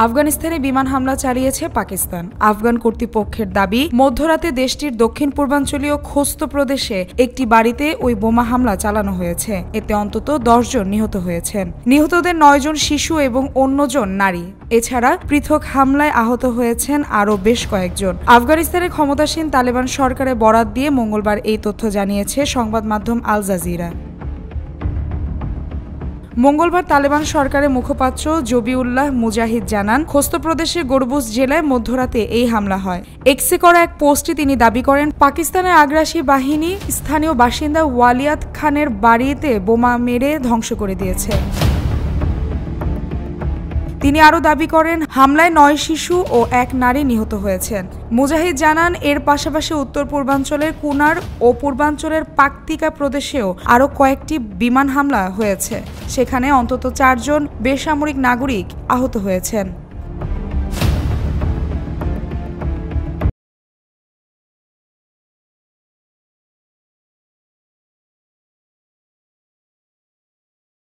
আফগানিস্তানে বিমান হামলা চালিয়েছে পাকিস্তান। আফগান কর্তৃপক্ষের দাবি, মধ্যরাতে দেশটির দক্ষিণ পূর্বাঞ্চলীয় খোস্ত প্রদেশে একটি বাড়িতে ওই বোমা হামলা চালানো হয়েছে। এতে অন্তত 10 জন নিহত হয়েছেন। নিহতদের 9 জন শিশু এবং অন্যজন নারী। এছাড়া পৃথক হামলায় আহত হয়েছেন আরও বেশ কয়েকজন। আফগানিস্তানের ক্ষমতাসীন তালেবান সরকারের বরাত দিয়ে মঙ্গলবার এই তথ্য জানিয়েছে সংবাদ মাধ্যম আল জাজিরা। মঙ্গলবার তালেবান সরকারের মুখপাত্র জবিউল্লাহ মুজাহিদ জানান, খোস্ত প্রদেশের গরবুজ জেলায় মধ্যরাতে এই হামলা হয়। এক্সে করা এক পোস্টে তিনি দাবি করেন, পাকিস্তানের আগ্রাসী বাহিনী স্থানীয় বাসিন্দা ওয়ালিয়াত খানের বাড়িতে বোমা মেরে ধ্বংস করে দিয়েছে। তিনি আরও দাবি করেন, হামলায় 9 শিশু ও 1 নারী নিহত হয়েছেন। মুজাহিদ জানান, এর পাশাপাশি উত্তর পূর্বাঞ্চলের কুনার ও পূর্বাঞ্চলের পাকতিকা প্রদেশেও আরও কয়েকটি বিমান হামলা হয়েছে। সেখানে অন্তত 4 জন বেসামরিক নাগরিক আহত হয়েছেন।